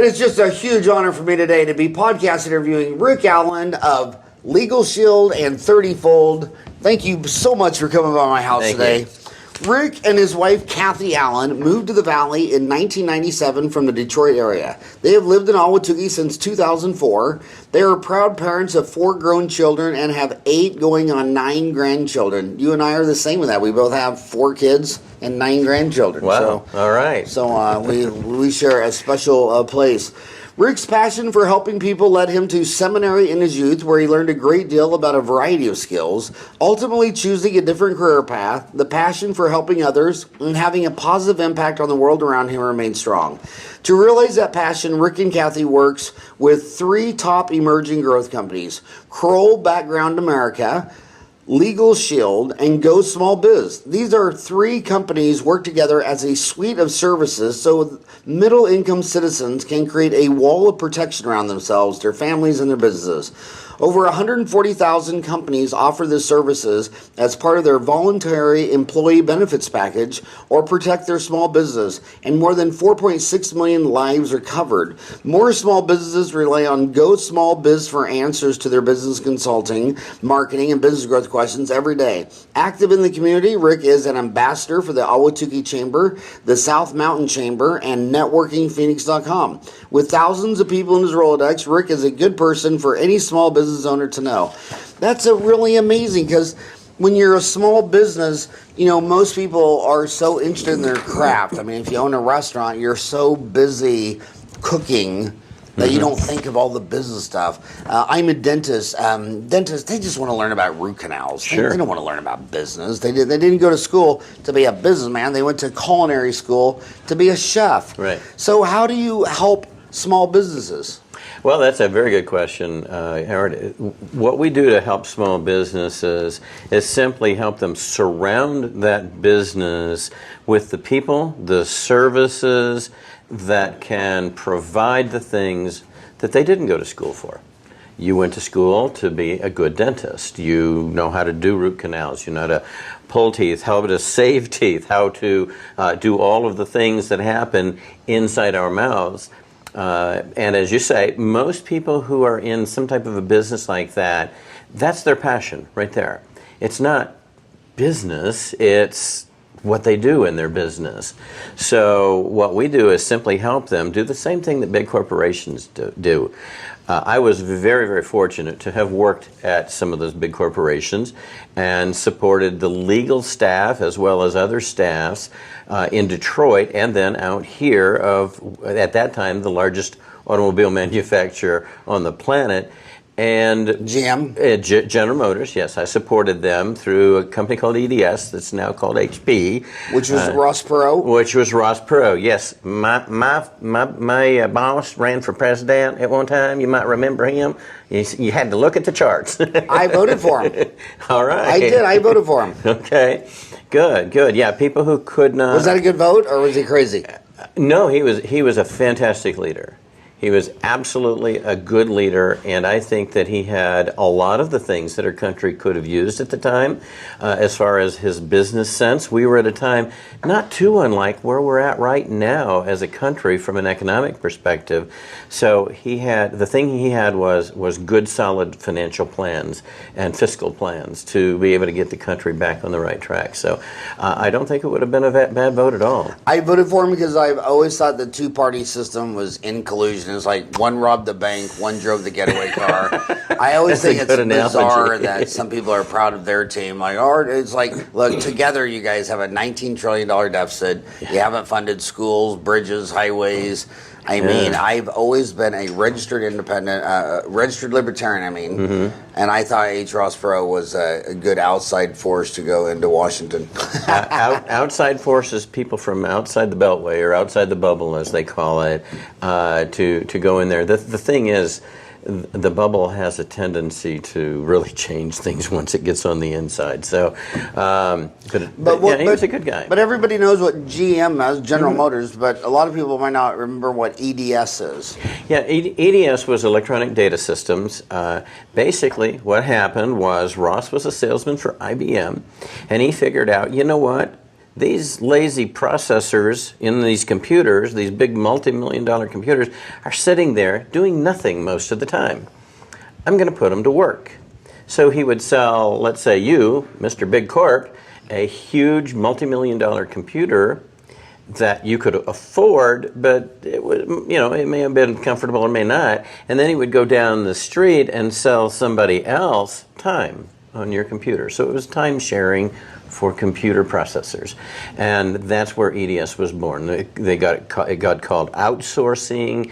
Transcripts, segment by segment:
It is just a huge honor for me today to be podcast interviewing Rick Allen of LegalShield and 30-Fold. Thank you so much for coming by my house today. Rick and his wife, Kathy Allen, moved to the Valley in 1997 from the Detroit area. They have lived in Ahwatukee since 2004. They are proud parents of 4 grown children and have 8 going on 9 grandchildren. You and I are the same with that. We both have 4 kids and 9 grandchildren. Wow, all right. So we share a special place. Rick's passion for helping people led him to seminary in his youth, where he learned a great deal about a variety of skills, ultimately choosing a different career path. The passion for helping others and having a positive impact on the world around him remains strong. To realize that passion, Rick and Kathy works with 3 top emerging growth companies: Kroll Background America, LegalShield, and GoSmallBiz. These are 3 companies work together as a suite of services so middle-income citizens can create a wall of protection around themselves, their families, and their businesses. Over 140,000 companies offer the services as part of their voluntary employee benefits package or protect their small business, and more than 4.6 million lives are covered. More small businesses rely on GoSmallBiz for answers to their business consulting, marketing, and business growth questions every day. Active in the community, Rick is an ambassador for the Ahwatukee Chamber, the South Mountain Chamber, and NetworkingPhoenix.com. With thousands of people in his Rolodex, Rick is a good person for any small business owner to know. That's a really amazing, because when you're a small business, you know, most people are so interested in their craft. I mean, if you own a restaurant, you're so busy cooking that you don't think of all the business stuff. I'm a dentist. Dentists, they just want to learn about root canals. Sure. They don't want to learn about business. They didn't go to school to be a businessman. They went to culinary school to be a chef. Right. So how do you help small businesses? Well, that's a very good question, Howard. What we do to help small businesses is simply help them surround that business with the people, the services that can provide the things that they didn't go to school for. You went to school to be a good dentist. You know how to do root canals. You know how to pull teeth, how to save teeth, how to do all of the things that happen inside our mouths. And as you say, most people who are in some type of a business like that, that's their passion right there. It's not business, it's what they do in their business. So what we do is simply help them do the same thing that big corporations do. I was very, very fortunate to have worked at some of those big corporations and supported the legal staff as well as other staffs in Detroit, and then out here of, at that time, the largest automobile manufacturer on the planet. And GM? General Motors, yes. I supported them through a company called EDS that's now called HP. Which was Ross Perot? Which was Ross Perot, yes. My boss ran for president at one time. You might remember him. You had to look at the charts. I voted for him. All right. I did. I voted for him. Okay. Good, good. Yeah, people who could not... Was that a good vote, or was he crazy? No, he was a fantastic leader. He was absolutely a good leader, and I think that he had a lot of the things that our country could have used at the time. As far as his business sense, we were at a time not too unlike where we're at right now as a country from an economic perspective. So the thing he had was good, solid financial plans and fiscal plans to be able to get the country back on the right track. So I don't think it would have been a bad vote at all. I voted for him because I've always thought the 2-party system was in collusion. It's like one robbed the bank, one drove the getaway car. I always think it's bizarre that some people are proud of their team. Like, or it's like, look, together you guys have a $19 trillion deficit. You haven't funded schools, bridges, highways. I mean, I've always been a registered independent, registered libertarian, and I thought H. Ross Perot was a good outside force to go into Washington. Outside forces, people from outside the beltway or outside the bubble, as they call it, to go in there. The thing is, the bubble has a tendency to really change things once it gets on the inside. So, but he was a good guy. But everybody knows what GM is, General Motors, but a lot of people might not remember what EDS is. Yeah, EDS was Electronic Data Systems. Basically, what happened was Ross was a salesman for IBM, and he figured out, you know what? these lazy processors in these computers, these big multi-million-dollar computers, are sitting there doing nothing most of the time. I'm going to put them to work. So he would sell, let's say you, Mr. Big Corp, a huge multi-million-dollar computer that you could afford, but it would, it may have been comfortable or may not. And then he would go down the street and sell somebody else time on your computer. So it was time sharing for computer processors, and that's where EDS was born. It got called outsourcing.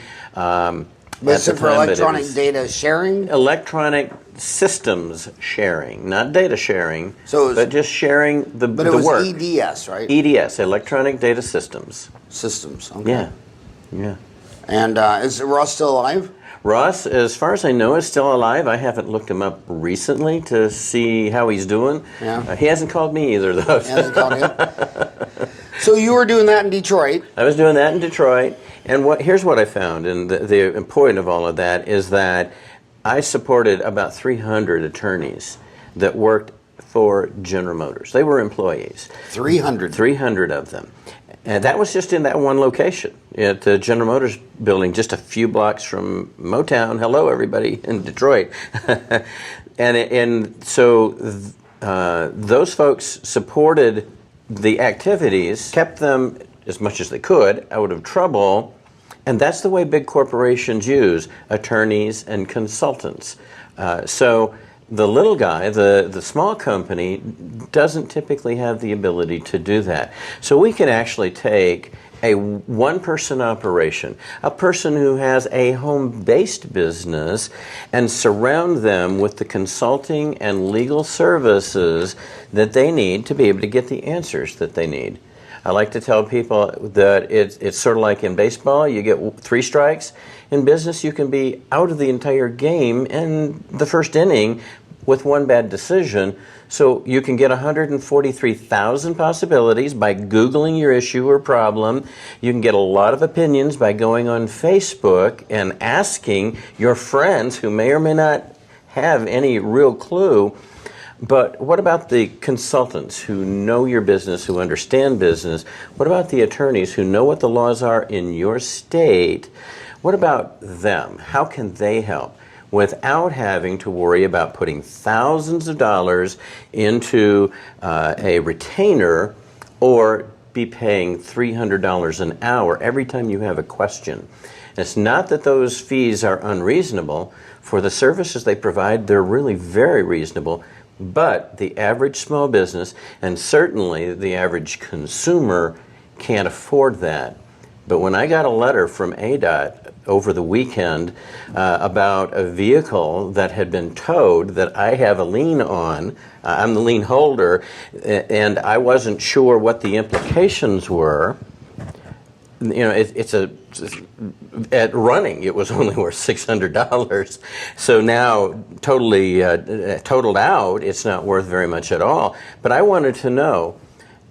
But so for electronic data sharing? Electronic systems sharing, not data sharing, but just sharing the work. But it was EDS, right? EDS, Electronic Data Systems. Systems, okay. Yeah. And is Ross still alive? Ross, as far as I know, is still alive. I haven't looked him up recently to see how he's doing. Yeah. He hasn't called me either, though. He hasn't called you? So you were doing that in Detroit? I was doing that in Detroit. And here's what I found, and the point of all of that is that I supported about 300 attorneys that worked for General Motors. They were employees. 300? 300 of them. And that was just in that one location at the General Motors building, just a few blocks from Motown. Hello, everybody in Detroit. and so those folks supported the activities, kept them as much as they could out of trouble. And that's the way big corporations use attorneys and consultants. So the little guy, the small company, doesn't typically have the ability to do that. So we can actually take a one-person operation, a person who has a home-based business, and surround them with the consulting and legal services that they need to be able to get the answers that they need. I like to tell people that it's sort of like in baseball, you get 3 strikes. In business, you can be out of the entire game in the first inning with one bad decision. So you can get 143,000 possibilities by Googling your issue or problem. You can get a lot of opinions by going on Facebook and asking your friends who may or may not have any real clue. But what about the consultants who know your business, who understand business? What about the attorneys who know what the laws are in your state? What about them? How can they help without having to worry about putting thousands of dollars into a retainer or be paying $300 an hour every time you have a question? It's not that those fees are unreasonable. For the services they provide, they're really very reasonable. But the average small business, and certainly the average consumer, can't afford that. But when I got a letter from ADOT over the weekend about a vehicle that had been towed that I have a lien on, I'm the lien holder, and I wasn't sure what the implications were. At running, it was only worth $600. So now, totally totaled out, it's not worth very much at all. But I wanted to know,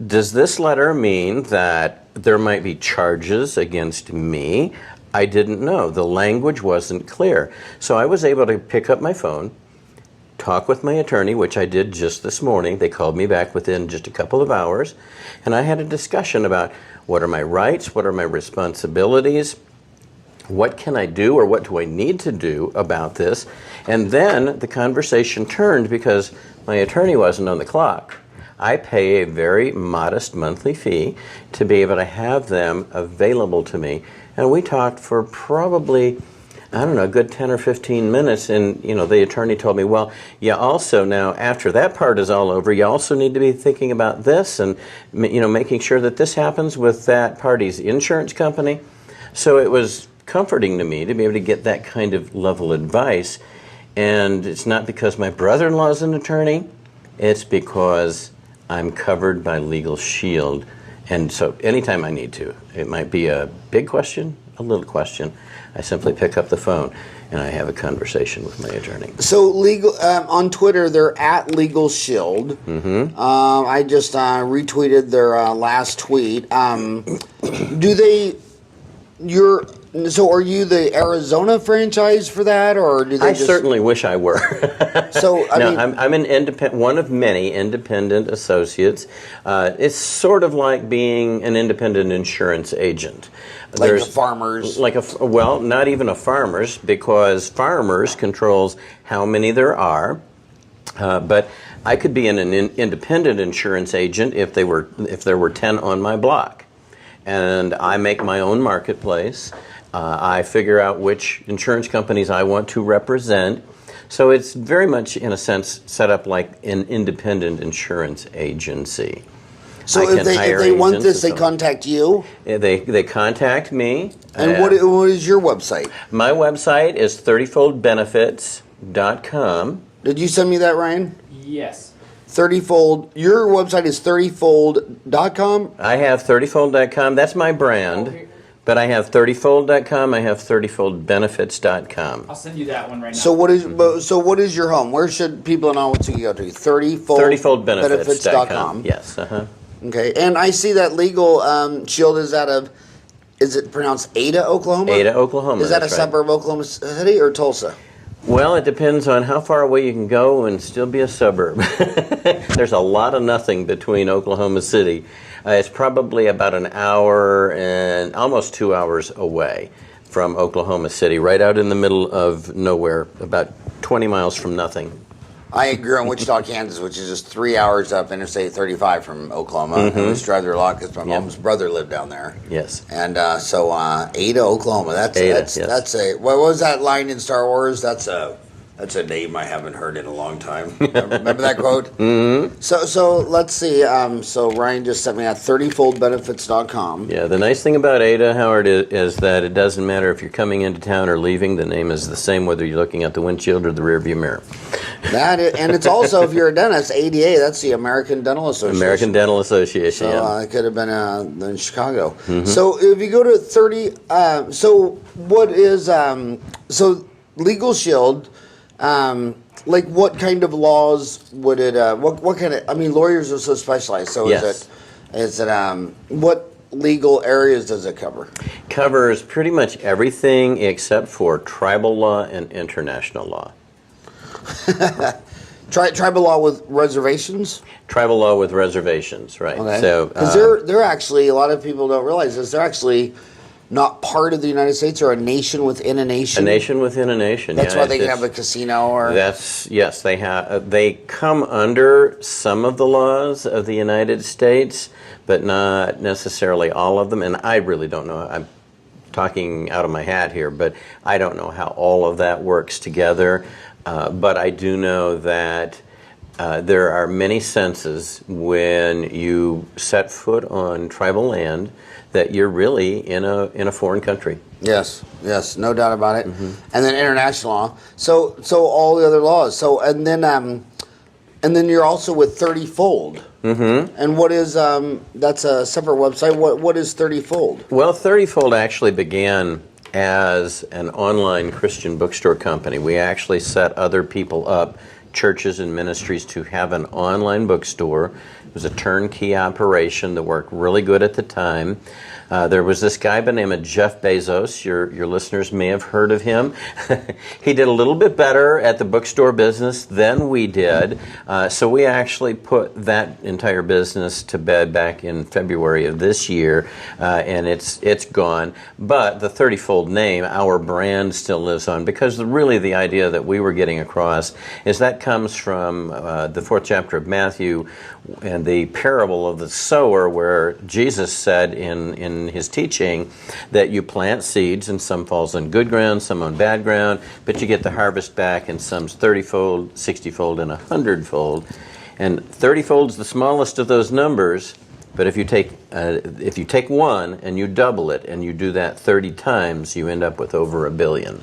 does this letter mean that there might be charges against me? I didn't know. The language wasn't clear. So I was able to pick up my phone, talk with my attorney, which I did just this morning. They called me back within just a couple of hours, and I had a discussion about what are my rights, what are my responsibilities, what can I do or what do I need to do about this? And then the conversation turned because my attorney wasn't on the clock. I pay a very modest monthly fee to be able to have them available to me. And we talked for probably, I don't know, a good 10 or 15 minutes, and the attorney told me, well, you also now, after that part is all over, you also need to be thinking about this and making sure that this happens with that party's insurance company. So it was comforting to me to be able to get that kind of level advice, and it's not because my brother-in-law is an attorney, it's because I'm covered by LegalShield. And so anytime I need to, it might be a big question, a little question, I simply pick up the phone and I have a conversation with my attorney. So on Twitter, they're at LegalShield. Mm-hmm. I just retweeted their last tweet. So are you the Arizona franchise for that, or do they I certainly wish I were. So I'm an independent, one of many independent associates. It's sort of like being an independent insurance agent. Like the farmers? Well, not even a farmer's, because farmers controls how many there are. But I could be an independent insurance agent if there were 10 on my block, and I make my own marketplace. I figure out which insurance companies I want to represent. So it's very much, in a sense, set up like an independent insurance agency. So if they want this, they contact you? They contact me. And what is your website? My website is 30foldbenefits.com. Did you send me that, Ryan? Yes. 30fold. Your website is 30fold.com? I have 30fold.com. That's my brand. But I have 30fold.com. I have 30foldbenefits.com. I'll send you that one right now. So what is your home? Where should people in Ahwatukee go to? 30foldbenefits.com. Yes. Okay. And I see that LegalShield is out of, is it pronounced Ada, Oklahoma? Ada, Oklahoma. Is that a suburb of Oklahoma City or Tulsa? Well, it depends on how far away you can go and still be a suburb. There's a lot of nothing between Oklahoma City. It's probably about an hour and almost 2 hours away from Oklahoma City, right out in the middle of nowhere, about 20 miles from nothing. I grew up in Wichita, Kansas, which is just 3 hours up Interstate 35 from Oklahoma. I used to drive there a lot because my mom's brother lived down there. Yes. And so Ada, Oklahoma. That's a what was that line in Star Wars? That's a name I haven't heard in a long time. Remember that quote? Mm-hmm. So let's see. So Ryan just sent me at 30foldbenefits.com. Yeah, the nice thing about Ada, Howard, is that it doesn't matter if you're coming into town or leaving. The name is the same whether you're looking at the windshield or the rearview mirror. And it's also, if you're a dentist, ADA, that's the American Dental Association. American Dental Association, so, it could have been in Chicago. Mm-hmm. So if you go to 30, so what is, so LegalShield, like what kind of laws would it, what kind of, I mean, lawyers are so specialized, so yes. is it, what legal areas does it cover? Covers pretty much everything except for tribal law and international law. Tribal law with reservations? Tribal law with reservations, right. Okay. So, because they're actually, a lot of people don't realize this, they're actually not part of the United States or a nation within a nation. A nation within a nation. That's why they can have a casino or. Yes, they have. They come under some of the laws of the United States, but not necessarily all of them. And I really don't know. I'm talking out of my hat here, but I don't know how all of that works together. But I do know that there are many senses when you set foot on tribal land that you're really in a foreign country. Yes, no doubt about it. Mm-hmm. And then international law. So all the other laws. So and then you're also with 30fold. Mm-hmm. And what is that's a separate website. What is 30fold? Well, 30fold actually began as an online Christian bookstore company. We actually set other people up, churches and ministries, to have an online bookstore. It was a turnkey operation that worked really good at the time. There was this guy by the name of Jeff Bezos. Your listeners may have heard of him. He did a little bit better at the bookstore business than we did. So we actually put that entire business to bed back in February of this year, and it's gone. But the 30fold name, our brand, still lives on, because really the idea that we were getting across is that comes from the 4th chapter of Matthew and the parable of the sower, where Jesus said in his teaching that you plant seeds and some falls on good ground, some on bad ground, but you get the harvest back, and some's 30-fold, 60-fold, and 100-fold. And 30-fold is the smallest of those numbers, but if you take one and you double it and you do that 30 times, you end up with over $1 billion.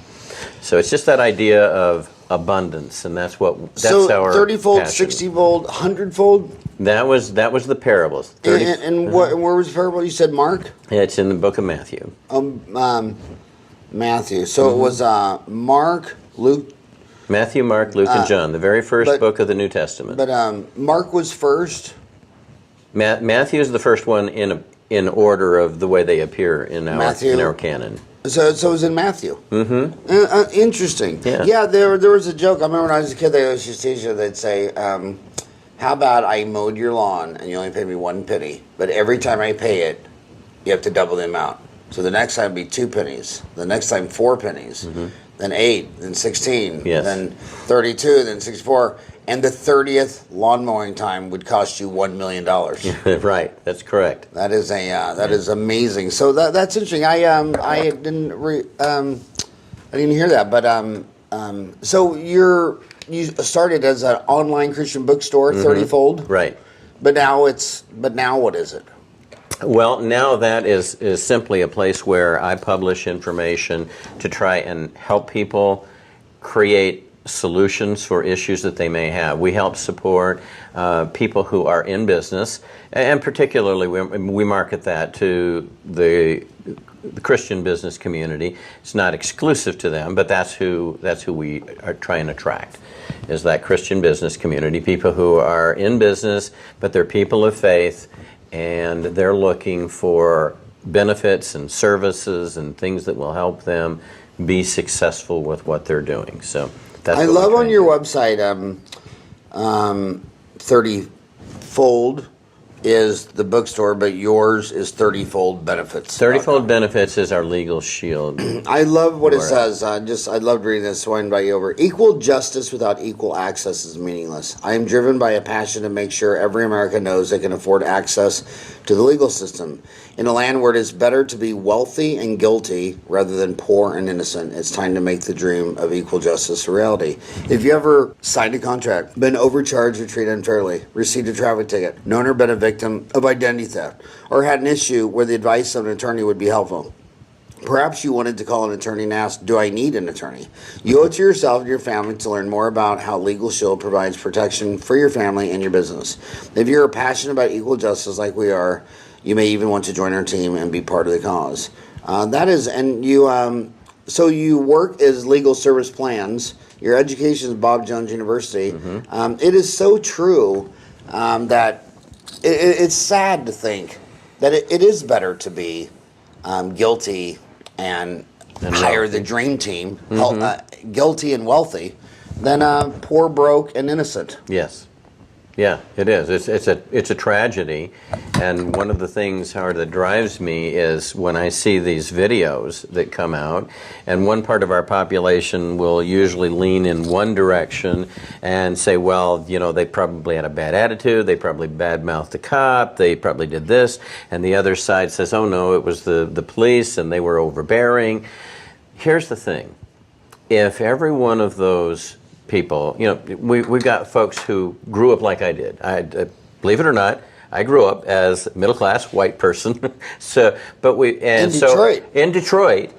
So it's just that idea of abundance, and that's our 30-fold, passion. 60-fold, 100-fold. That was the parables. And where was the parable? You said Mark? Yeah, it's in the book of Matthew. Matthew. So it was Mark, Luke. Matthew, Mark, Luke, and John, the very first book of the New Testament. But Mark was first. Matthew is the first one in order of the way they appear in our canon. So it was in Matthew. Mm-hmm. Interesting. Yeah. Yeah, there was a joke. I remember when I was a kid, they always used to teach you, they'd say, how about I mowed your lawn and you only paid me 1 penny, but every time I pay it, you have to double the amount. So the next time it'd be 2 pennies, the next time 4 pennies, then 8, then 16, Yes. then 32, then 64, and the 30th lawn mowing time would cost you $1 million. Right, that's correct. That is is amazing. So that's interesting. I didn't hear that, but so you started as an online Christian bookstore, 30-fold, Right. but now what is it? Well, now that is simply a place where I publish information to try and help people create solutions for issues that they may have. We help support people who are in business, and particularly we market that to the Christian business community. It's not exclusive to them, but that's who we are trying to attract, is that Christian business community, people who are in business, but they're people of faith, and they're looking for benefits and services and things that will help them be successful with what they're doing. So that's I what love we're on trying your to do. website 30-fold is the bookstore, but yours is 30-fold benefits. 30-fold benefits is our LegalShield. I love what it says. I loved reading this. So I invite you over. Equal justice without equal access is meaningless. I am driven by a passion to make sure every American knows they can afford access to the legal system. In a land where it is better to be wealthy and guilty rather than poor and innocent, it's time to make the dream of equal justice a reality. If you ever signed a contract, been overcharged or treated unfairly, received a traffic ticket, known or been a victim of identity theft, or had an issue where the advice of an attorney would be helpful, perhaps you wanted to call an attorney and ask, do I need an attorney? You owe it to yourself and your family to learn more about how LegalShield provides protection for your family and your business. If you're passionate about equal justice like we are, you may even want to join our team and be part of the cause. So you work as legal service plans. Your education is Bob Jones University. It is so true that it's sad to think that it is better to be guilty and hire wealthy. the dream team, guilty and wealthy, than poor, broke, and innocent. Yes. Yeah, it is. It's a tragedy, and one of the things, Howard, that drives me is when I see these videos that come out, and one part of our population will usually lean in one direction and say, well, you know, they probably had a bad attitude, they probably badmouthed the cop, they probably did this, and the other side says, oh no, it was the police and they were overbearing. Here's the thing. If every one of those people, you know, we've got folks who grew up like I did. Believe it or not, I grew up as a middle-class white person. In Detroit.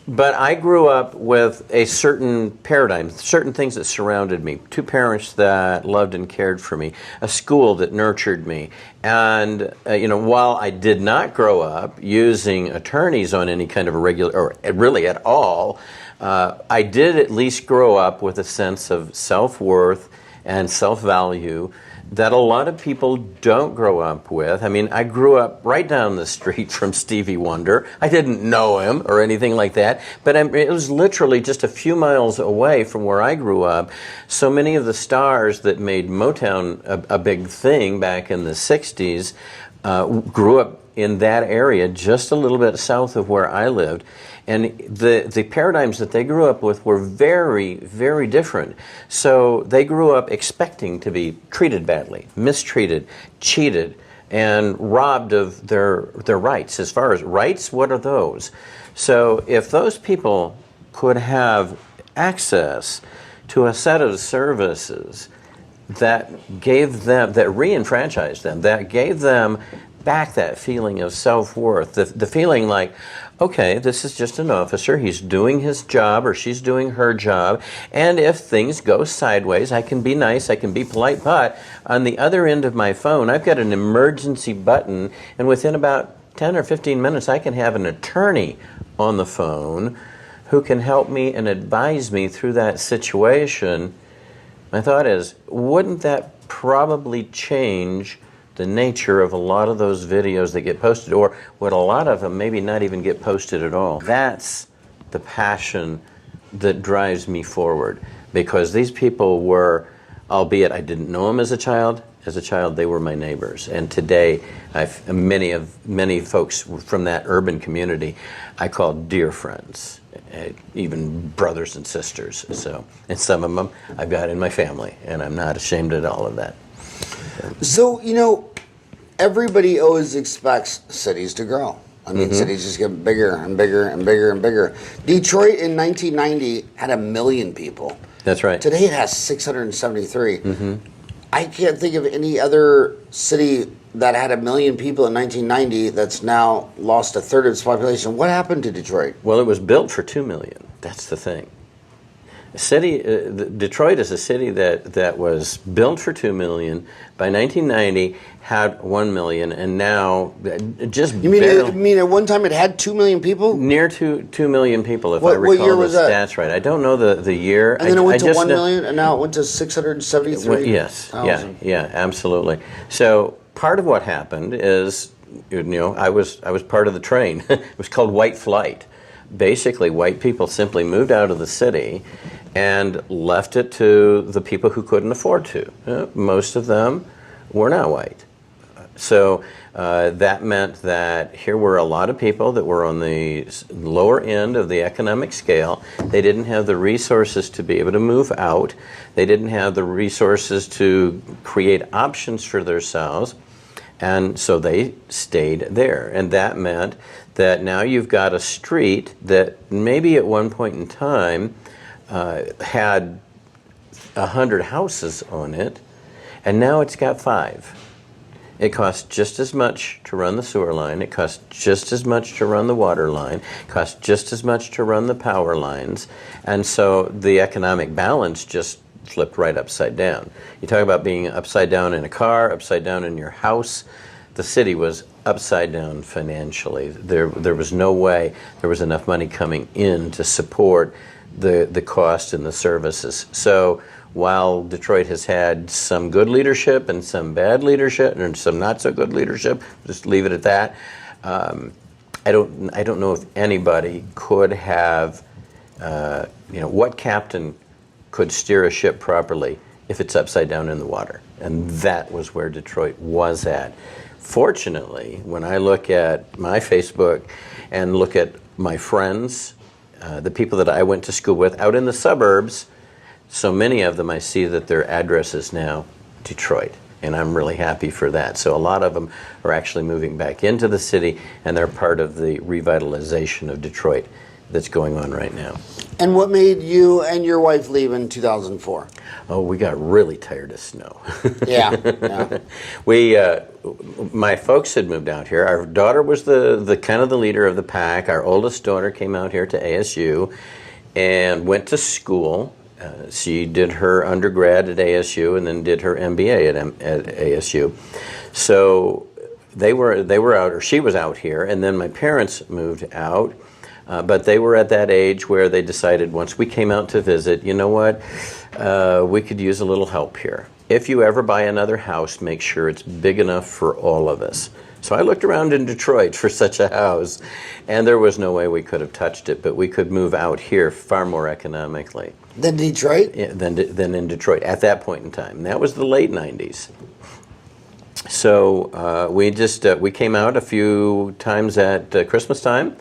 But I grew up with a certain paradigm, certain things that surrounded me. 2 parents that loved and cared for me, a school that nurtured me, and while I did not grow up using attorneys on any kind of a regular, or really at all. I did at least grow up with a sense of self-worth and self-value that a lot of people don't grow up with. I mean, I grew up right down the street from Stevie Wonder. I didn't know him or anything like that, but it was literally just a few miles away from where I grew up. So many of the stars that made Motown a big thing back in the 60s grew up in that area just a little bit south of where I lived. And the paradigms that they grew up with were very, very different. So they grew up expecting to be treated badly, mistreated, cheated, and robbed of their rights. As far as rights, what are those? So if those people could have access to a set of services that gave them, that re-enfranchised them, that gave them back that feeling of self-worth, the feeling like, okay, this is just an officer, he's doing his job or she's doing her job, and if things go sideways, I can be nice, I can be polite, but on the other end of my phone, I've got an emergency button, and within about 10 or 15 minutes, I can have an attorney on the phone who can help me and advise me through that situation. My thought is, wouldn't that probably change the nature of a lot of those videos that get posted, or what a lot of them maybe not even get posted at all. That's the passion that drives me forward, because these people were, albeit I didn't know them as a child, they were my neighbors. And today, many folks from that urban community I call dear friends, even brothers and sisters. So, and some of them I've got in my family, and I'm not ashamed at all of that. So, everybody always expects cities to grow. I mean, cities just get bigger and bigger and bigger and bigger. Detroit in 1990 had 1 million people. That's right. Today it has 673. I can't think of any other city that had 1 million people in 1990 that's now lost a third of its population. What happened to Detroit? Well, it was built for 2 million. That's the thing. Detroit is a city that was built for 2 million. By 1990, had 1 million, and now just you mean at one time it had 2 million people? Near 2 million people, if I recall what year was the that? stats right. I don't know the year. And then it went to 1 million, and now it went to 673. Yes, yeah, absolutely. So part of what happened is, I was part of the train. It was called white flight. Basically, white people simply moved out of the city and left it to the people who couldn't afford to. Most of them were not white. So that meant that here were a lot of people that were on the lower end of the economic scale. They didn't have the resources to be able to move out. They didn't have the resources to create options for themselves. And so they stayed there. And that meant that now you've got a street that maybe at one point in time had 100 houses on it, and now it's got 5. It costs just as much to run the sewer line. It costs just as much to run the water line. It costs just as much to run the power lines. And so the economic balance just flipped right upside down. You talk about being upside down in a car, upside down in your house. The city was upside down financially. There was no way there was enough money coming in to support the cost and the services. So while Detroit has had some good leadership and some bad leadership and some not so good leadership, just leave it at that. I don't know if anybody could have, what captain could steer a ship properly if it's upside down in the water. And that was where Detroit was at. Fortunately, when I look at my Facebook and look at my friends, the people that I went to school with out in the suburbs, so many of them I see that their address is now Detroit. And I'm really happy for that. So a lot of them are actually moving back into the city, and they're part of the revitalization of Detroit that's going on right now. And what made you and your wife leave in 2004? Oh, we got really tired of snow. Yeah. My folks had moved out here. Our daughter was the kind of the leader of the pack. Our oldest daughter came out here to ASU and went to school. She did her undergrad at ASU and then did her MBA at ASU. So they were out, or she was out here, and then my parents moved out. But they were at that age where they decided once we came out to visit, you know what, we could use a little help here. If you ever buy another house, make sure it's big enough for all of us. So I looked around in Detroit for such a house, and there was no way we could have touched it, but we could move out here far more economically. Than Detroit? Yeah, than in Detroit at that point in time. And that was the late 90s. So we came out a few times at Christmas time.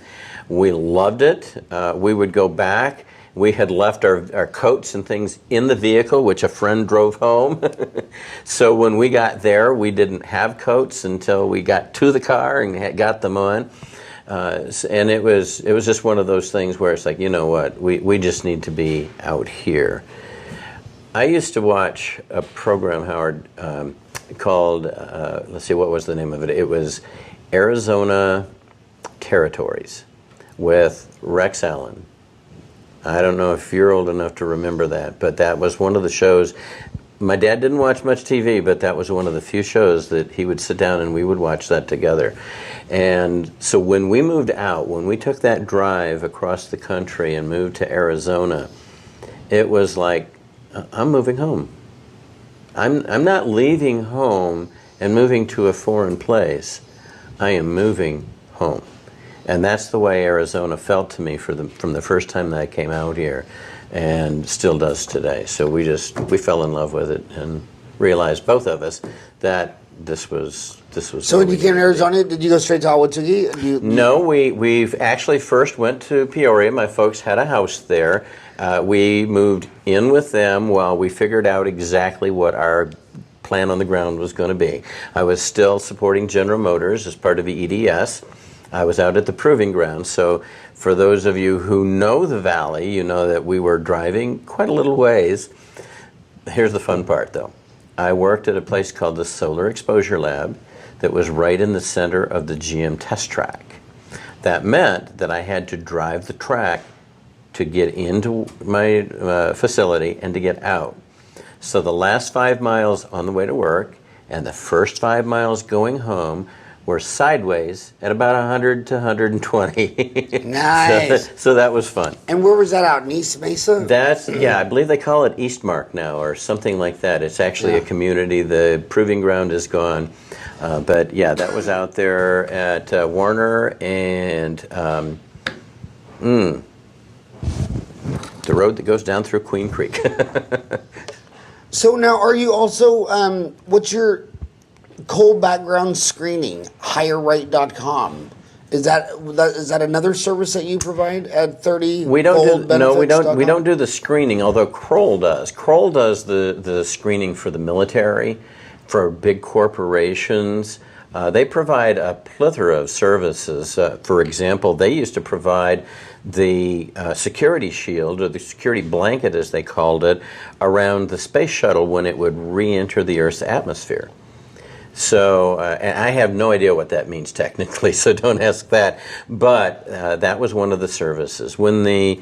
We loved it. We would go back. We had left our coats and things in the vehicle, which a friend drove home. So when we got there, we didn't have coats until we got to the car and got them on. And it was just one of those things where it's like, you know what, we just need to be out here. I used to watch a program, Howard, called, let's see, what was the name of it? It was Arizona Territories with Rex Allen. I don't know if you're old enough to remember that, but that was one of the shows. My dad didn't watch much TV, but that was one of the few shows that he would sit down and we would watch that together. And so when we moved out, when we took that drive across the country and moved to Arizona, it was like, I'm moving home. I'm not leaving home and moving to a foreign place, I am moving home. And that's the way Arizona felt to me from the first time that I came out here, and still does today. So we fell in love with it and realized, both of us, that this was. So when you came to Arizona, did you go straight to Ahwatukee? No, we've actually first went to Peoria. My folks had a house there. We moved in with them while we figured out exactly what our plan on the ground was going to be. I was still supporting General Motors as part of the EDS. I was out at the proving ground. So for those of you who know the valley, you know that we were driving quite a little ways. Here's the fun part, though. I worked at a place called the Solar Exposure Lab that was right in the center of the GM test track. That meant that I had to drive the track to get into my facility and to get out. So the last 5 miles on the way to work and the first 5 miles going home were sideways at about 100 to 120. Nice. So that was fun. And where was that out? In East Mesa? Yeah, I believe they call it Eastmark now or something like that. It's actually a community. The proving ground is gone. But yeah, that was out there at Warner and the road that goes down through Queen Creek. So now, are you also, what's your Kroll Background Screening, HireRight.com? Is that another service that you provide at 30? We don't do the screening, although Kroll does. Kroll does the screening for the military, for big corporations. They provide a plethora of services. For example, they used to provide the security shield, or the security blanket as they called it, around the space shuttle when it would re-enter the Earth's atmosphere. So, and I have no idea what that means technically, so don't ask that. But that was one of the services. When the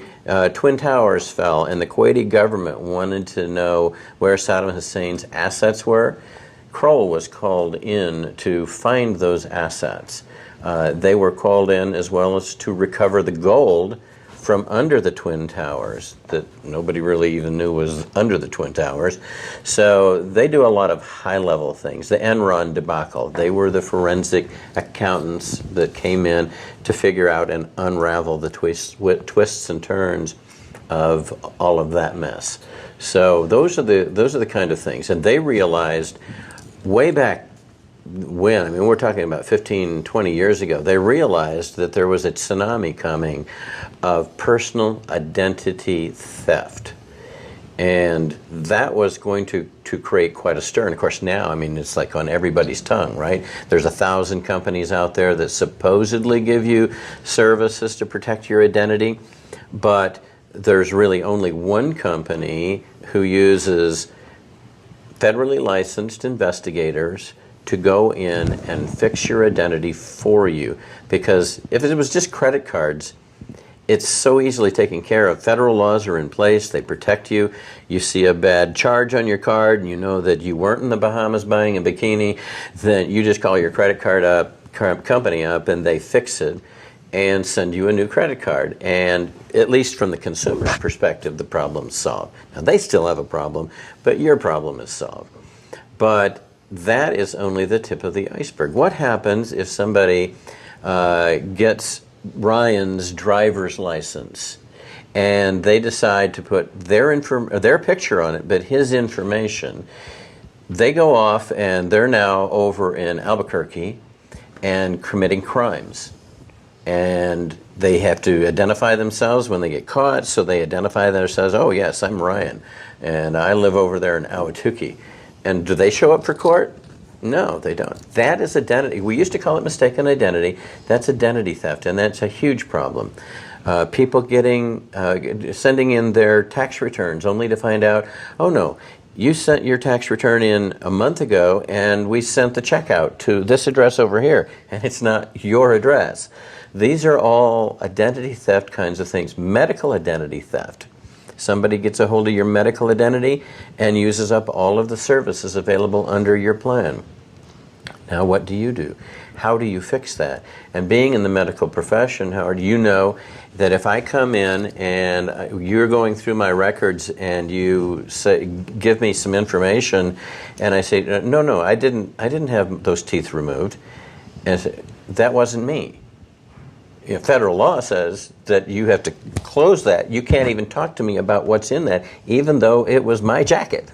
Twin Towers fell and the Kuwaiti government wanted to know where Saddam Hussein's assets were, Kroll was called in to find those assets. They were called in as well as to recover the gold from under the Twin Towers that nobody really even knew was under the Twin Towers. So they do a lot of high-level things. The Enron debacle, they were the forensic accountants that came in to figure out and unravel the twists and turns of all of that mess. So those are the kind of things. And they realized way back when, I mean, we're talking about 15, 20 years ago, they realized that there was a tsunami coming of personal identity theft. And that was going to create quite a stir. And of course now, I mean, it's like on everybody's tongue, right? There's 1,000 companies out there that supposedly give you services to protect your identity, but there's really only one company who uses federally licensed investigators to go in and fix your identity for you. Because if it was just credit cards, it's so easily taken care of. Federal laws are in place, they protect you. You see a bad charge on your card and you know that you weren't in the Bahamas buying a bikini, then you just call your credit card company up and they fix it and send you a new credit card. And at least from the consumer's perspective, the problem's solved. Now they still have a problem, but your problem is solved. But that is only the tip of the iceberg. What happens if somebody gets Ryan's driver's license and they decide to put their picture on it, but his information? They go off and they're now over in Albuquerque and committing crimes. And they have to identify themselves when they get caught, so they identify themselves, oh yes, I'm Ryan, and I live over there in Ahwatukee. And do they show up for court? No, they don't. That is identity. We used to call it mistaken identity. That's identity theft, and that's a huge problem. People sending in their tax returns only to find out, oh no, you sent your tax return in a month ago, and we sent the check out to this address over here, and it's not your address. These are all identity theft kinds of things. Medical identity theft. Somebody gets a hold of your medical identity and uses up all of the services available under your plan. Now what do you do? How do you fix that? And being in the medical profession, Howard, you know that if I come in and you're going through my records and you say, give me some information, and I say, no, I didn't have those teeth removed, and I say, that wasn't me. You know, federal law says that you have to close that. You can't even talk to me about what's in that, even though it was my jacket.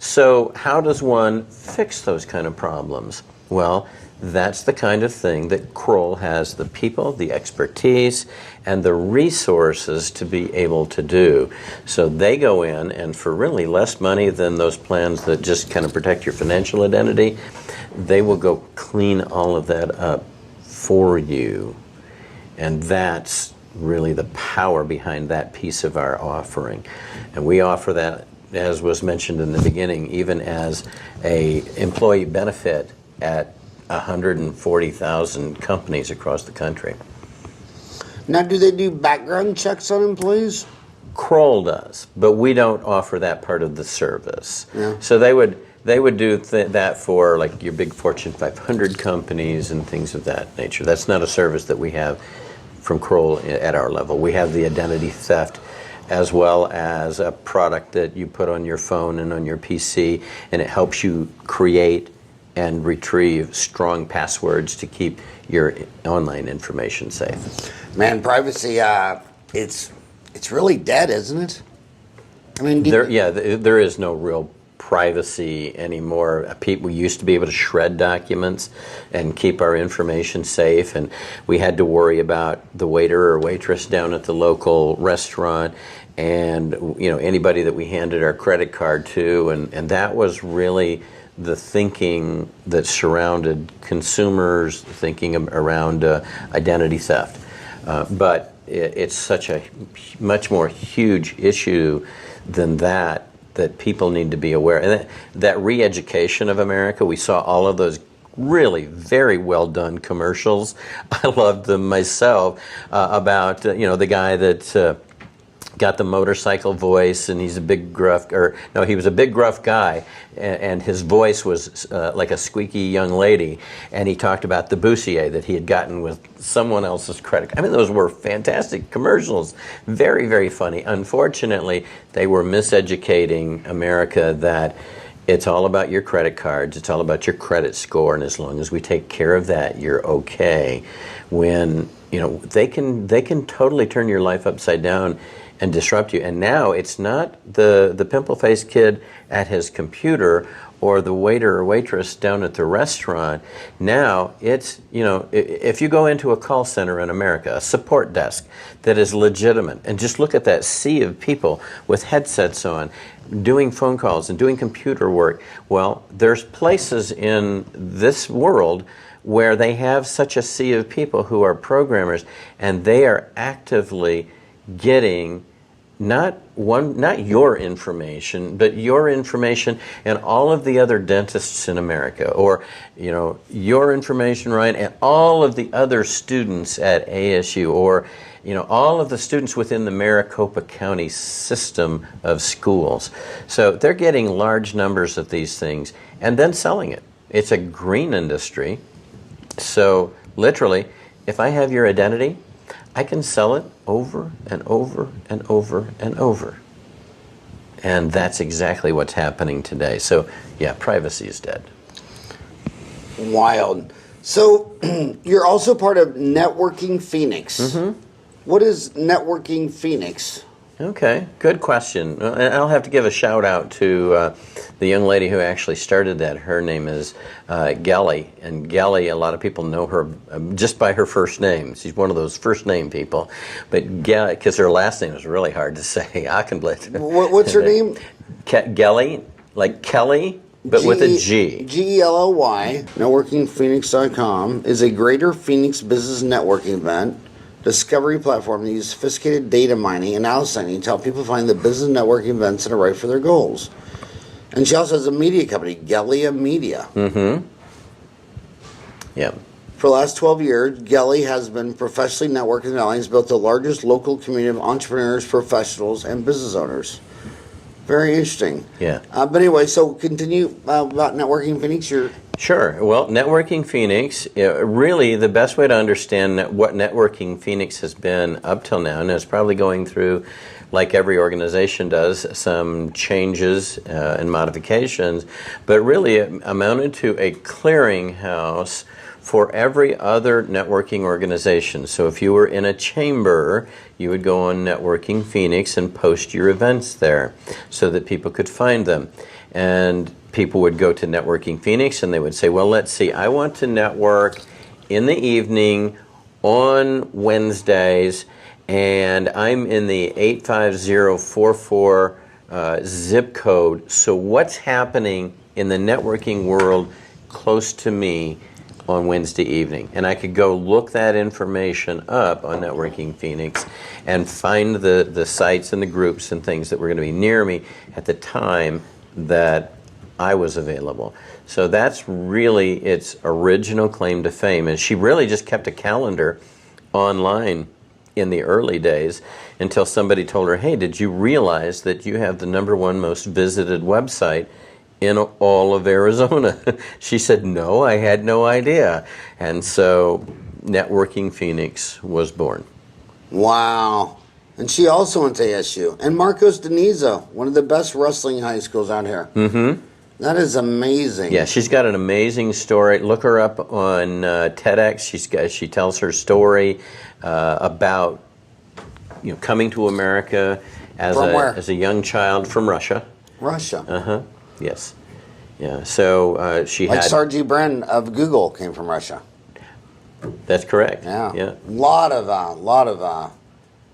So how does one fix those kind of problems? Well, that's the kind of thing that Kroll has the people, the expertise, and the resources to be able to do. So they go in, and for really less money than those plans that just kind of protect your financial identity, they will go clean all of that up for you. And that's really the power behind that piece of our offering. And we offer that, as was mentioned in the beginning, even as a employee benefit at 140,000 companies across the country. Now, do they do background checks on employees? Kroll does, but we don't offer that part of the service. Yeah. So they would do that for like your big Fortune 500 companies and things of that nature. That's not a service that we have from Kroll at our level. We have the identity theft as well as a product that you put on your phone and on your PC, and it helps you create and retrieve strong passwords to keep your online information safe. Man, privacy, it's really dead, isn't it? I mean, there is no real privacy anymore. We used to be able to shred documents and keep our information safe, and we had to worry about the waiter or waitress down at the local restaurant and anybody that we handed our credit card to, and that was really the thinking that surrounded consumers thinking around identity theft. But it's such a much more huge issue than that people need to be aware. And that re-education of America, we saw all of those really very well done commercials. I loved them myself about the guy that got the motorcycle voice, and he's a big gruff, he was a big gruff guy, and his voice was like a squeaky young lady, and he talked about the bustier that he had gotten with someone else's credit card. I mean, those were fantastic commercials, very, very funny. Unfortunately, they were miseducating America that it's all about your credit cards, it's all about your credit score, and as long as we take care of that, you're okay. When they can totally turn your life upside down and disrupt you. And now it's not the pimple-faced kid at his computer or the waiter or waitress down at the restaurant. Now it's, if you go into a call center in America, a support desk that is legitimate, and just look at that sea of people with headsets on, doing phone calls and doing computer work. Well, there's places in this world where they have such a sea of people who are programmers, and they are actively getting not your information, but your information and all of the other dentists in America, or your information, Ryan, and all of the other students at ASU, or all of the students within the Maricopa County system of schools. So they're getting large numbers of these things and then selling it. It's a green industry. So literally, if I have your identity, I can sell it over and over and over and over. And that's exactly what's happening today. So yeah, privacy is dead. Wild. So you're also part of Networking Phoenix. Mm-hmm. What is Networking Phoenix? Okay, good question. And I'll have to give a shout out to the young lady who actually started that. Her name is Gelly, and Gelly, a lot of people know her just by her first name. She's one of those first name people, but because her last name is really hard to say. What's her name? Gelly, like Kelly, but with a G. Gelly. NetworkingPhoenix.com is a greater Phoenix business networking event. Discovery platform that uses sophisticated data mining and outsourcing to help people find the business networking events that are right for their goals. And she also has a media company, Gelly Media. Mm-hmm. Yeah. For the last 12 years, Gelly has been professionally networking in the Valley and has built the largest local community of entrepreneurs, professionals, and business owners. Very interesting. Yeah. But anyway, so continue about Networking Phoenix. Sure. Well, Networking Phoenix, really the best way to understand what Networking Phoenix has been up till now, and it's probably going through, like every organization does, some changes and modifications, but really it amounted to a clearinghouse for every other networking organization. So if you were in a chamber, you would go on Networking Phoenix and post your events there so that people could find them. And people would go to Networking Phoenix and they would say, well, let's see, I want to network in the evening on Wednesdays, and I'm in the 85044 zip code. So what's happening in the networking world close to me on Wednesday evening? And I could go look that information up on Networking Phoenix and find the sites and the groups and things that were going to be near me at the time that I was available. So that's really its original claim to fame. And she really just kept a calendar online in the early days until somebody told her, hey, did you realize that you have the #1 most visited website in all of Arizona? She said, no, I had no idea. And so Networking Phoenix was born. Wow. And she also went to ASU. And Marcos Deniza, one of the best wrestling high schools out here. Mm-hmm. That is amazing. Yeah, she's got an amazing story. Look her up on TEDx. She tells her story about coming to America as a young child from Russia. Russia. Uh-huh. Yes. Yeah. So she like had. Sergey Brin of Google came from Russia. That's correct. Yeah. Yeah. Lot of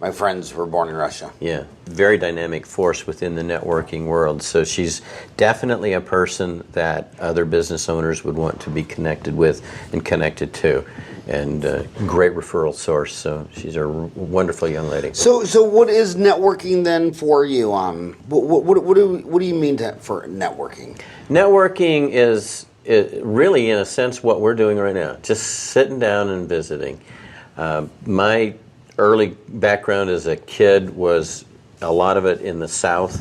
my friends were born in Russia. Yeah, very dynamic force within the networking world. So she's definitely a person that other business owners would want to be connected with and connected to, and great referral source. So she's a wonderful young lady. So what is networking then for you? What do you mean for networking? Networking is really, in a sense, what we're doing right now. Just sitting down and visiting. My early background as a kid was a lot of it in the South,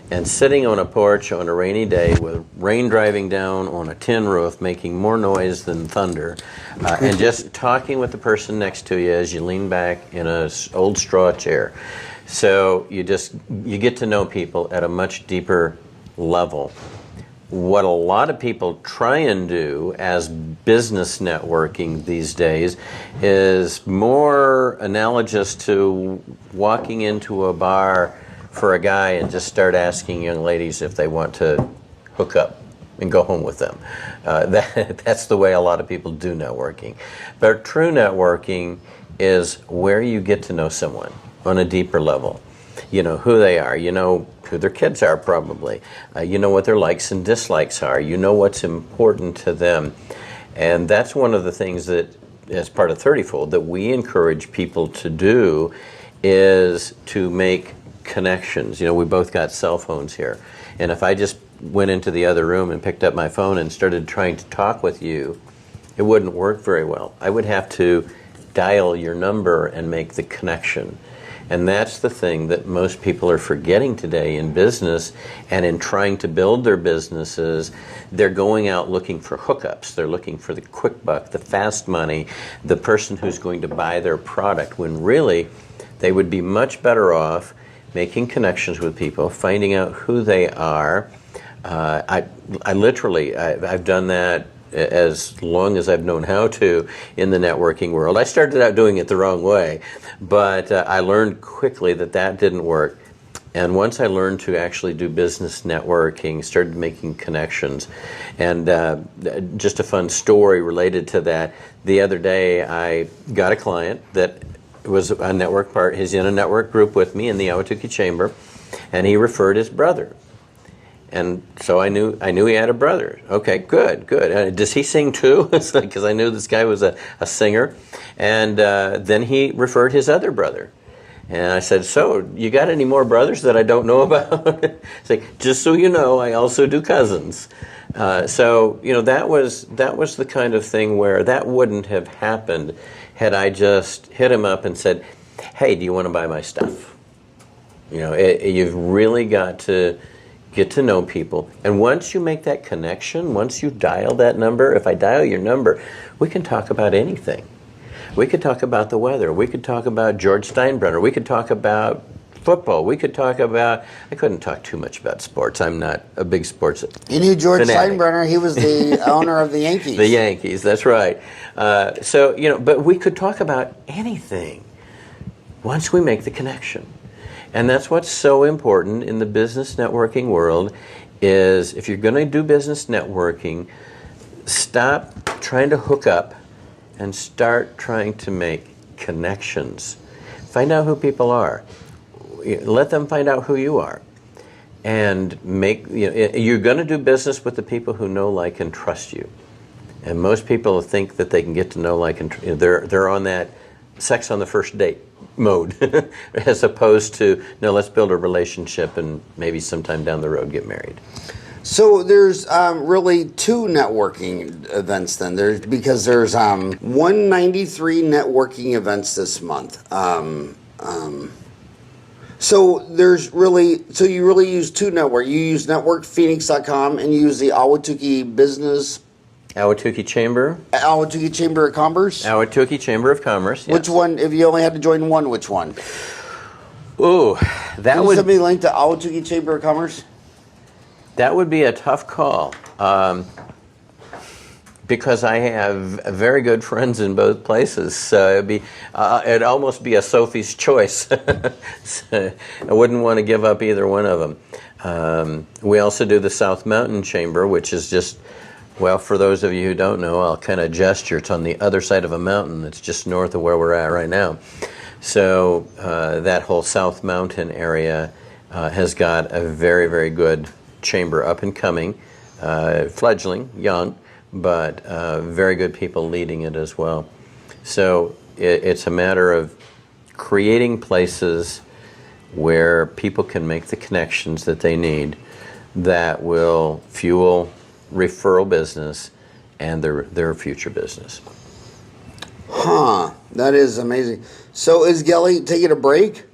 and sitting on a porch on a rainy day with rain driving down on a tin roof making more noise than thunder, and just talking with the person next to you as you lean back in an old straw chair. So you get to know people at a much deeper level. What a lot of people try and do as business networking these days is more analogous to walking into a bar for a guy and just start asking young ladies if they want to hook up and go home with them. That's the way a lot of people do networking. But true networking is where you get to know someone on a deeper level. You know who they are, you know who their kids are probably, you know what their likes and dislikes are, you know what's important to them. And that's one of the things that, as part of 30-fold, that we encourage people to do is to make connections. You know, we both got cell phones here. And if I just went into the other room and picked up my phone and started trying to talk with you, it wouldn't work very well. I would have to dial your number and make the connection. And that's the thing that most people are forgetting today in business and in trying to build their businesses. They're going out looking for hookups. They're looking for the quick buck, the fast money, the person who's going to buy their product, when really they would be much better off making connections with people, finding out who they are. I've done that as long as I've known how to in the networking world. I started out doing it the wrong way, but I learned quickly that didn't work. And once I learned to actually do business networking, started making connections. And just a fun story related to that, the other day I got a client that was a network part. He's in a network group with me in the Ahwatukee Chamber, and he referred his brother. And so I knew he had a brother. Okay, good. Does he sing too? Because I knew this guy was a singer. And then he referred his other brother. And I said, so you got any more brothers that I don't know about? It's like, just so you know, I also do cousins. So that was the kind of thing where that wouldn't have happened had I just hit him up and said, hey, do you want to buy my stuff? You've really got to get to know people. And once you make that connection, once you dial that number, if I dial your number, we can talk about anything. We could talk about the weather. We could talk about George Steinbrenner. We could talk about football. We could talk about, I couldn't talk too much about sports. I'm not a big sports You knew George fanatic. Steinbrenner. He was the owner of the Yankees. The Yankees, that's right. So, but we could talk about anything once we make the connection. And that's what's so important in the business networking world is if you're going to do business networking, stop trying to hook up and start trying to make connections. Find out who people are. Let them find out who you are. And you're going to do business with the people who know, like, and trust you. And most people think that they can get to know, like, and they're on that sex on the first date mode, as opposed to, no, let's build a relationship and maybe sometime down the road get married. So there's really two networking events then. Because there's 193 networking events this month. So you really use two network. You use networkphoenix.com and you use the Ahwatukee Business. Ahwatukee Chamber. Ahwatukee Chamber of Commerce. Ahwatukee Chamber of Commerce. Yes. Which one? If you only had to join one, which one? Ooh, Can you send me a link to Ahwatukee Chamber of Commerce? That would be a tough call. Because I have very good friends in both places, so it'd almost be a Sophie's choice. So I wouldn't want to give up either one of them. We also do the South Mountain Chamber, which is just, well, for those of you who don't know, I'll kind of gesture. It's on the other side of a mountain that's just north of where we're at right now. So that whole South Mountain area has got a very, very good chamber up and coming, fledgling, young, but very good people leading it as well. So it's a matter of creating places where people can make the connections that they need that will fuel referral business and their future business. Huh, that is amazing. So is Gelly taking a break?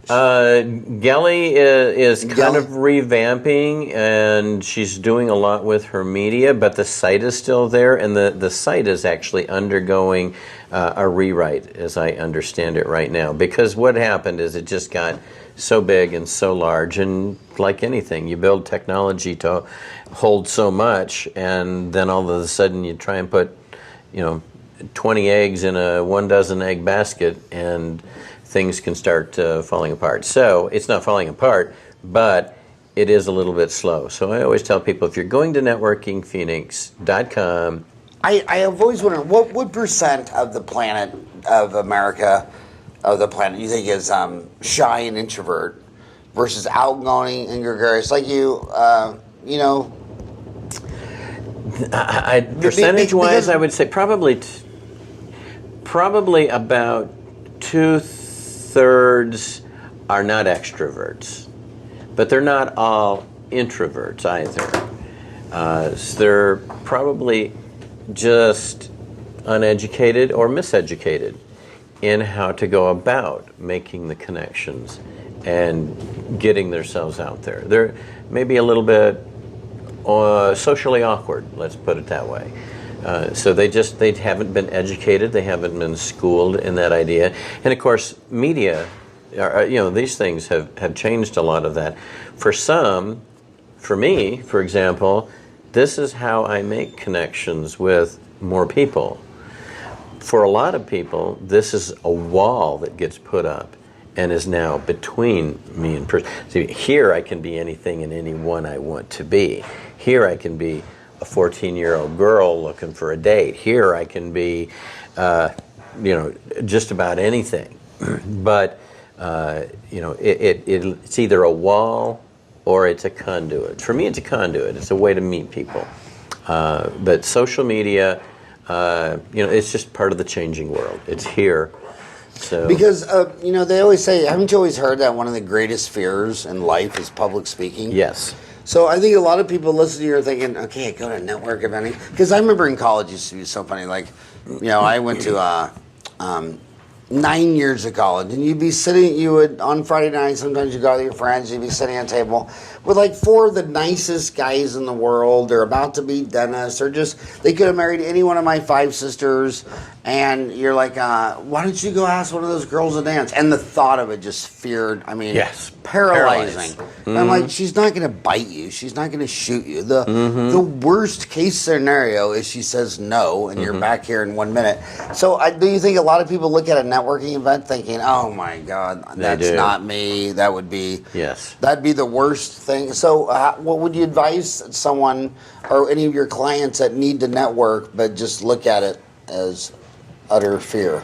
Gelly is kind of revamping, and she's doing a lot with her media, but the site is still there, and the site is actually undergoing a rewrite, as I understand it right now. Because what happened is it just got so big and so large, and like anything, you build technology to hold so much, and then all of a sudden you try and put, 20 eggs in a 1 dozen egg basket, and things can start falling apart. So it's not falling apart, but it is a little bit slow. So I always tell people, if you're going to networkingphoenix.com. I have always wondered, what percent of the planet of America, you think is shy and introvert versus outgoing and gregarious, like you, Percentage-wise, I would say probably about 2/3 are not extroverts, but they're not all introverts either. So they're probably just uneducated or miseducated in how to go about making the connections and getting themselves out there. They're maybe a little bit socially awkward, let's put it that way. So they haven't been educated, they haven't been schooled in that idea. And of course, media, these things have changed a lot of that. For me, for example, this is how I make connections with more people. For a lot of people, this is a wall that gets put up and is now between me and person. See, here I can be anything and anyone I want to be. Here I can be a 14-year-old girl looking for a date. Here I can be, just about anything. But, it's either a wall or it's a conduit. For me, it's a conduit. It's a way to meet people. But social media, it's just part of the changing world. It's here. So. Because, they always say, haven't you always heard that one of the greatest fears in life is public speaking? Yes. So I think a lot of people listening to you are thinking, okay, I go to a network event. Because I remember in college it used to be so funny. Like, I went to 9 years of college, and you'd be sitting, you would, on Friday night, sometimes you go out with your friends, you'd be sitting at a table with like 4 of the nicest guys in the world. They're about to be dentists, or just, they could have married any one of my 5 sisters, and you're like, why don't you go ask one of those girls to dance? And the thought of it just feared, I mean, yes, paralyzing. I'm like, she's not going to bite you. She's not going to shoot you. The worst case scenario is she says no, and you're back here in 1 minute. So do you think a lot of people look at a networking event thinking, oh my God, that's not me. That would be, that'd be the worst thing. So what would you advise someone or any of your clients that need to network but just look at it as utter fear?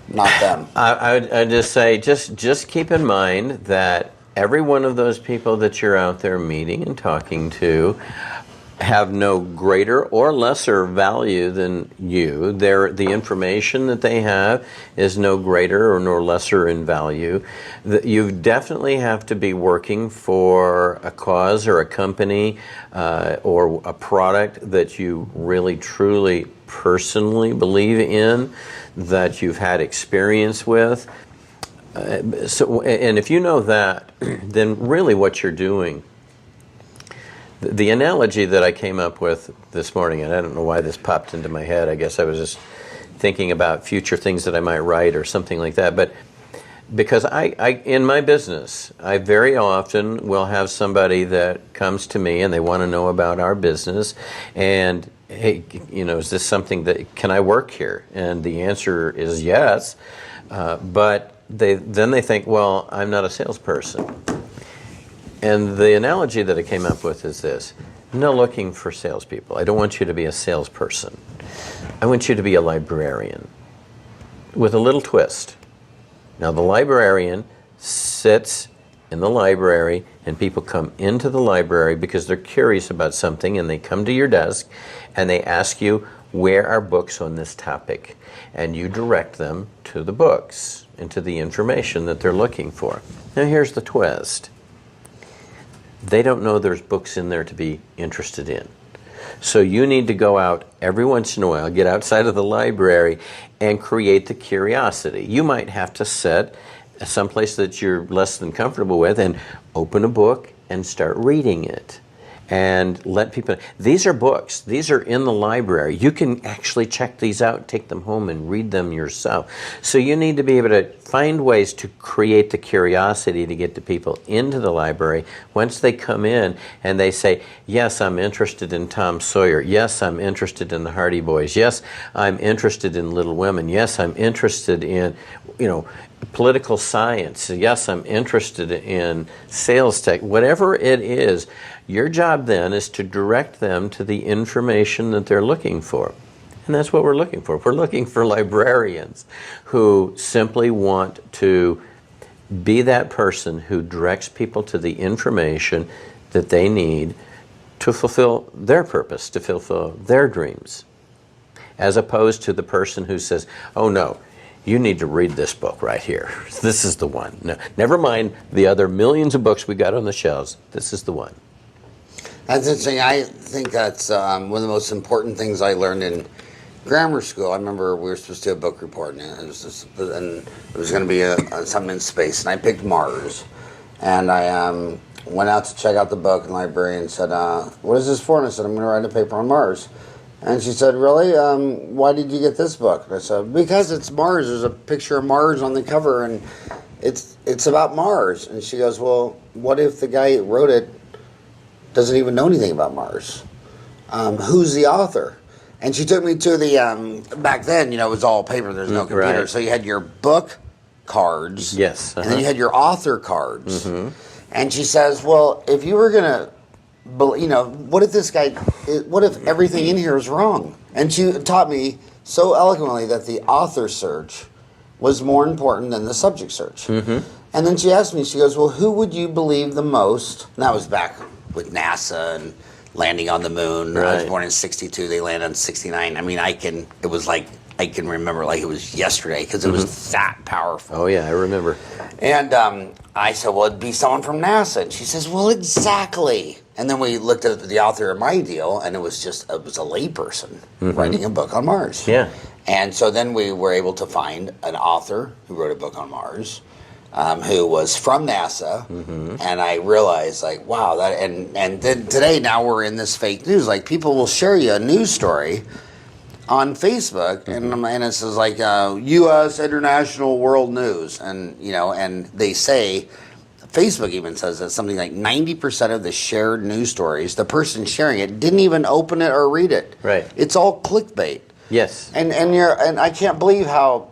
Not them. I'd just say, just keep in mind that every one of those people that you're out there meeting and talking to have no greater or lesser value than you. The information that they have is no greater or no lesser in value. You definitely have to be working for a cause or a company or a product that you really, truly, personally believe in, that you've had experience with. And if you know that, then really what you're doing, the analogy that I came up with this morning, and I don't know why this popped into my head, I guess I was just thinking about future things that I might write or something like that, but because I in my business, I very often will have somebody that comes to me and they want to know about our business, and hey, is this something that, can I work here? And the answer is yes, but then they think, well, I'm not a salesperson. And the analogy that I came up with is this: I'm not looking for salespeople. I don't want you to be a salesperson. I want you to be a librarian with a little twist. Now, the librarian sits in the library, and people come into the library because they're curious about something, and they come to your desk and they ask you, where are books on this topic? And you direct them to the books and to the information that they're looking for. Now, here's the twist. They don't know there's books in there to be interested in. So you need to go out every once in a while, get outside of the library, and create the curiosity. You might have to sit someplace that you're less than comfortable with and open a book and start reading it. And let people, these are books, these are in the library. You can actually check these out, take them home and read them yourself. So you need to be able to find ways to create the curiosity to get the people into the library. Once they come in and they say, yes, I'm interested in Tom Sawyer. Yes, I'm interested in the Hardy Boys. Yes, I'm interested in Little Women. Yes, I'm interested in, political science. Yes, I'm interested in sales tech. Whatever it is, your job then is to direct them to the information that they're looking for. And that's what we're looking for. We're looking for librarians who simply want to be that person who directs people to the information that they need to fulfill their purpose, to fulfill their dreams, as opposed to the person who says, oh no, you need to read this book right here. This is the one. No, never mind the other millions of books we got on the shelves. This is the one. That's interesting. I think that's one of the most important things I learned in grammar school. I remember we were supposed to do a book report, and it was going to be something in space, and I picked Mars. And I went out to check out the book in the library and said, what is this for? And I said, I'm going to write a paper on Mars. And she said, really? Why did you get this book? And I said, because it's Mars. There's a picture of Mars on the cover, and it's about Mars. And she goes, well, what if the guy who wrote it doesn't even know anything about Mars? Who's the author? And she took me to the, back then, it was all paper. There's no computer. Right. So you had your book cards. Yes. And then you had your author cards. And she says, well, if you were going to, what if everything in here is wrong? And she taught me so eloquently that the author search was more important than the subject search. And then she asked me, she goes, well, who would you believe the most? And that was back with NASA and landing on the moon. Right. I was born in 62. They landed on 69. I mean, I can remember like it was yesterday because it was that powerful. Oh, yeah, I remember. And I said, well, it'd be someone from NASA. And she says, well, exactly. And then we looked at the author of my deal, and it was a layperson writing a book on Mars. Yeah. And so then we were able to find an author who wrote a book on Mars, who was from NASA, and I realized, like, wow, that, and then today, now we're in this fake news. Like, people will share you a news story on Facebook, and it says, like, U.S. International World News, and, you know, and they say, Facebook even says that something like 90% of the shared news stories, the person sharing it didn't even open it or read it. Right. It's all clickbait. Yes. And I can't believe how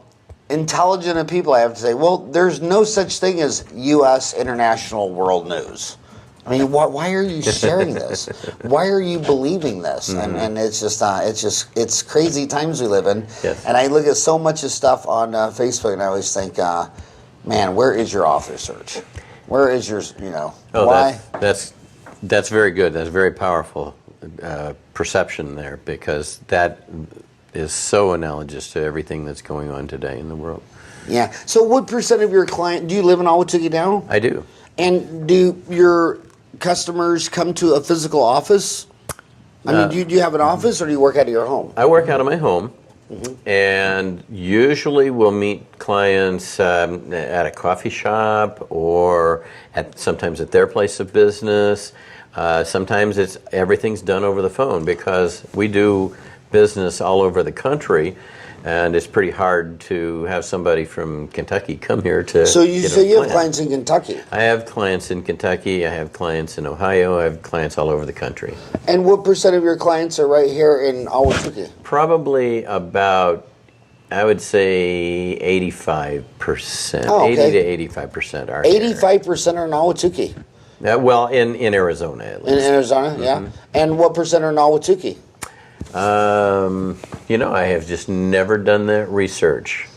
intelligent of people I have to say, well, there's no such thing as U.S. International World News. I mean, why are you sharing this? Why are you believing this? And it's just it's crazy times we live in. Yes. And I look at so much of stuff on Facebook, and I always think, man, where is your author search? Where is your, you know, why? That's very good. That's very powerful perception there, because that is so analogous to everything that's going on today in the world. Yeah. So what percent of your client, do you live in Ahwatukee now? I do. And do your customers come to a physical office? I mean, do you have an office, or do you work out of your home? I work out of my home, and usually we'll meet clients at a coffee shop, or sometimes at their place of business. Sometimes everything's done over the phone, because we do business all over the country, and it's pretty hard to have somebody from Kentucky come here to. So you have clients in Kentucky. I have clients in Kentucky. I have clients in Ohio. I have clients all over the country. And what percent of your clients are right here in Ahwatukee? Probably about, I would say, 85%. Oh, okay. 80 to 85% are here. 85% are in Ahwatukee. Well, in Arizona at least. In Arizona, yeah. And what percent are in Ahwatukee? You know, I have just never done that research.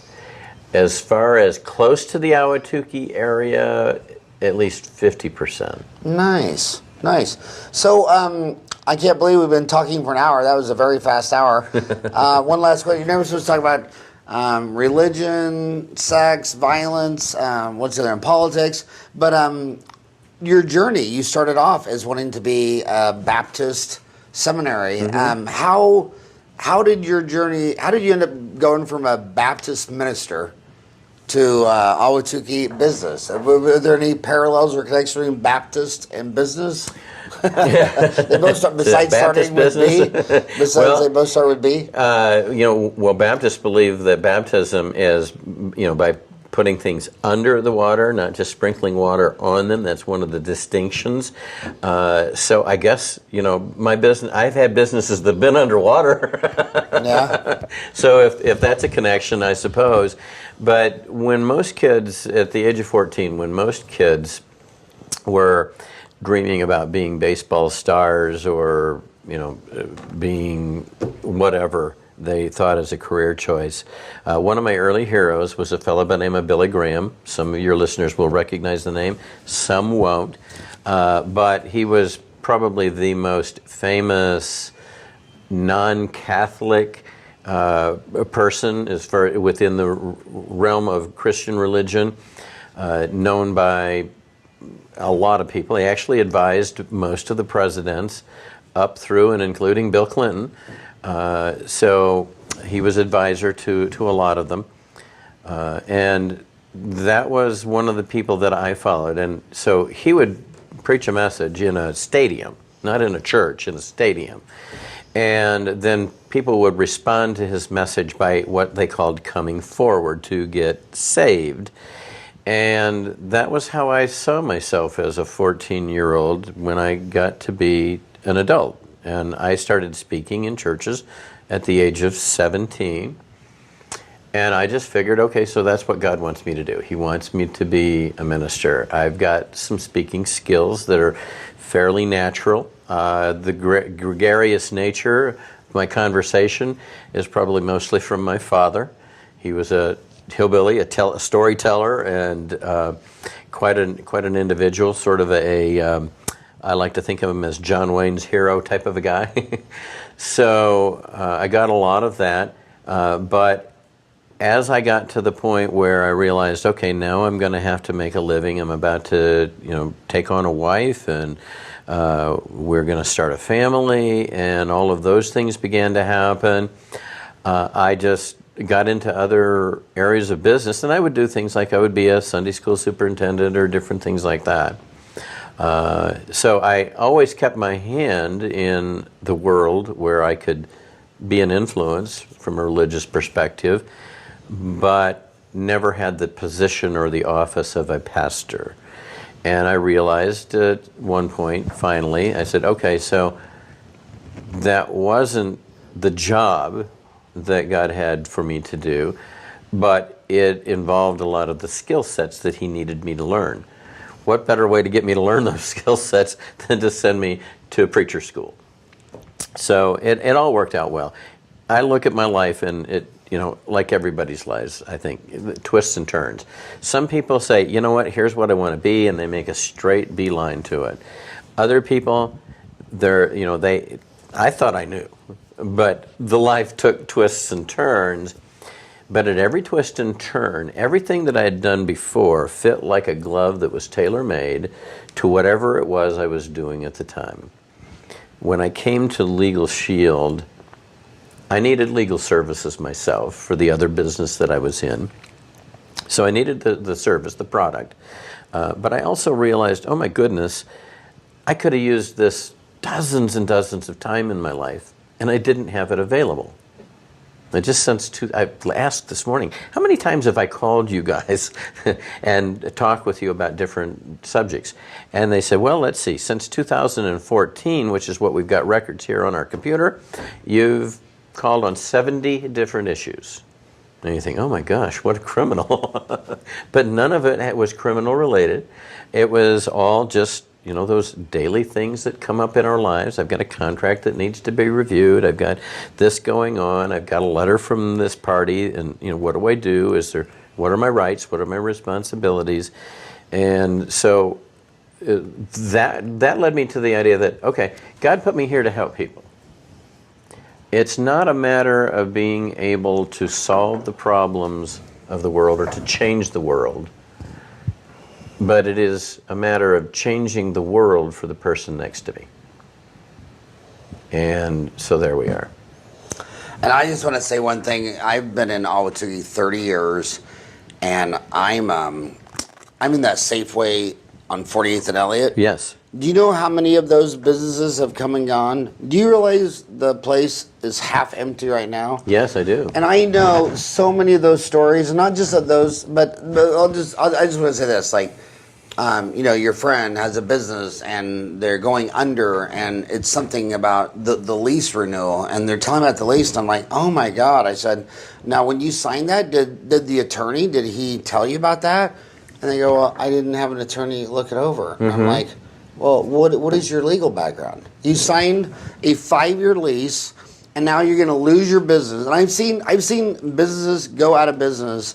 As far as close to the Ahwatukee area, at least 50%. Nice, nice. So I can't believe we've been talking for an hour. That was a very fast hour. One last question. You're never supposed to talk about religion, sex, violence, what's the other, politics. But your journey, you started off as wanting to be a Baptist seminary. How did your journey, how did you end up going from a Baptist minister to Ahwatukee business? Were there any parallels or connections between Baptist and business? They both start, besides starting with B. Besides, they both start with B. You know, well, Baptists believe that baptism is, you know, by putting things under the water, not just sprinkling water on them. That's one of the distinctions. So I guess, you know, my business, I've had businesses that have been underwater. Yeah. So if that's a connection, I suppose. But when most kids, at the age of 14, when most kids were dreaming about being baseball stars, or, you know, being whatever they thought as a career choice. One of my early heroes was a fellow by the name of Billy Graham. Some of your listeners will recognize the name, some won't. But he was probably the most famous non-Catholic person within the realm of Christian religion, known by a lot of people. He actually advised most of the presidents up through and including Bill Clinton. So he was advisor to a lot of them. And that was one of the people that I followed. And so he would preach a message in a stadium, not in a church, in a stadium. And then people would respond to his message by what they called coming forward to get saved. And that was how I saw myself as a 14-year-old when I got to be an adult. And I started speaking in churches at the age of 17. And I just figured, okay, so that's what God wants me to do. He wants me to be a minister. I've got some speaking skills that are fairly natural. The gregarious nature of my conversation is probably mostly from my father. He was a hillbilly, a storyteller, and quite an individual, sort of I like to think of him as John Wayne's hero type of a guy. So I got a lot of that. But as I got to the point where I realized, okay, now I'm going to have to make a living. I'm about to, you know, take on a wife, and we're going to start a family, and all of those things began to happen. I just got into other areas of business, and I would do things like I would be a Sunday school superintendent or different things like that. So I always kept my hand in the world where I could be an influence from a religious perspective, but never had the position or the office of a pastor. And I realized at one point, finally, I said, okay, so that wasn't the job that God had for me to do, but it involved a lot of the skill sets that He needed me to learn. What better way to get me to learn those skill sets than to send me to a preacher school? So it all worked out well. I look at my life and it, like everybody's lives, I think, twists and turns. Some people say, you know what, here's what I want to be, and they make a straight beeline to it. Other people, I thought I knew, but the life took twists and turns. But at every twist and turn, everything that I had done before fit like a glove that was tailor-made to whatever it was I was doing at the time. When I came to LegalShield, I needed legal services myself for the other business that I was in. So I needed the service, the product. But I also realized, oh my goodness, I could have used this dozens and dozens of time in my life, and I didn't have it available. I asked this morning, how many times have I called you guys and talked with you about different subjects? And they said, well, let's see, since 2014, which is what we've got records here on our computer, you've called on 70 different issues. And you think, oh my gosh, what a criminal. But none of it was criminal related. It was all just those daily things that come up in our lives. I've got a contract that needs to be reviewed. I've got this going on. I've got a letter from this party, and what do I do? What are my rights? What are my responsibilities? And so that led me to the idea that, okay, God put me here to help people. It's not a matter of being able to solve the problems of the world or to change the world, but it is a matter of changing the world for the person next to me. And so there we are. And I just want to say one thing. I've been in Ahwatukee 30 years, and I'm in that Safeway on 48th and Elliott. Yes. Do you know how many of those businesses have come and gone? Do you realize the place is half empty right now? Yes, I do. And I know so many of those stories, not just of those, but I just want to say this, like, your friend has a business and they're going under, and it's something about the lease renewal, and they're telling me about the lease, and I'm like, oh my God. I said, now when you signed that, did the attorney, did he tell you about that? And they go, well, I didn't have an attorney look it over. Mm-hmm. I'm like, well, what is your legal background? You signed a 5-year lease, and now you're going to lose your business. And I've seen businesses go out of business.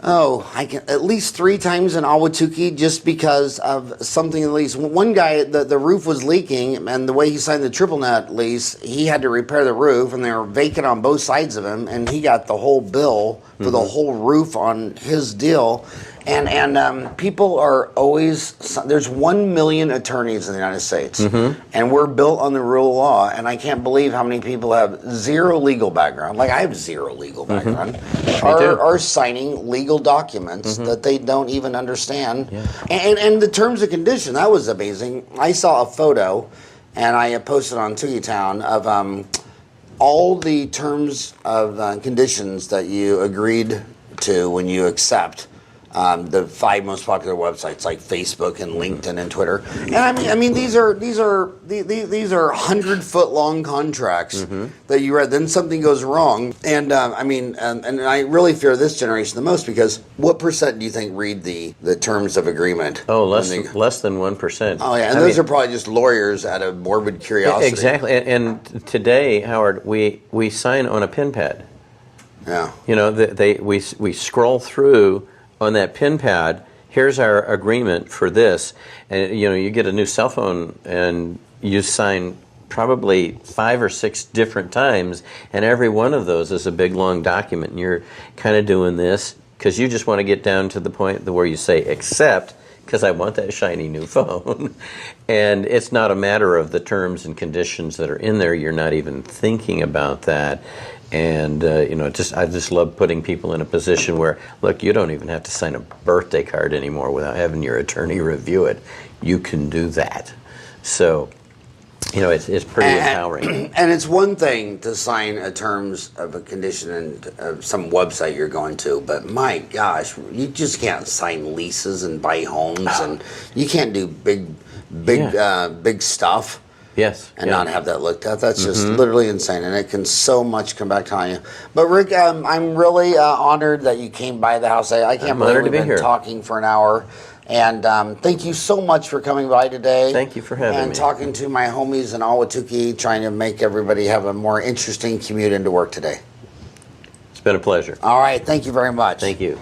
I can at least 3 times in Ahwatukee just because of something in the lease. One guy, the roof was leaking, and the way he signed the triple net lease, he had to repair the roof, and they were vacant on both sides of him, and he got the whole bill for the whole roof on his deal. And people are always, there's 1 million attorneys in the United States, and we're built on the rule of law, and I can't believe how many people have zero legal background, like I have zero legal background, are signing legal documents that they don't even understand. Yeah. And the terms and conditions, that was amazing. I saw a photo, and I posted on Tukeetown of all the terms of conditions that you agreed to when you accept the 5 most popular websites like Facebook and LinkedIn and Twitter. And I mean these are 100-foot long contracts that you read. Then something goes wrong, and and I really fear this generation the most, because what percent do you think read the terms of agreement? Oh, less than 1%. Oh yeah, and those are probably just lawyers out of morbid curiosity. Exactly. And today, Howard, we sign on a pen pad. Yeah. We scroll through on that pen pad. Here's our agreement for this, and you get a new cell phone and you sign probably 5 or 6 different times, and every one of those is a big long document, and you're kind of doing this because you just want to get down to the point where you say accept, because I want that shiny new phone. And it's not a matter of the terms and conditions that are in there. You're not even thinking about that. And I just love putting people in a position where, look, you don't even have to sign a birthday card anymore without having your attorney review it. You can do that. So, it's pretty empowering. And it's one thing to sign a terms of a condition in some website you're going to, but my gosh, you just can't sign leases and buy homes, and you can't do big stuff. Yes. And not have that looked at. That's just literally insane, and it can so much come back on you. But Rick, I'm really honored that you came by the house. I can't believe we've been talking for an hour. And thank you so much for coming by today. Thank you for having me. And talking to my homies in Ahwatukee, trying to make everybody have a more interesting commute into work today. It's been a pleasure. All right. Thank you very much. Thank you.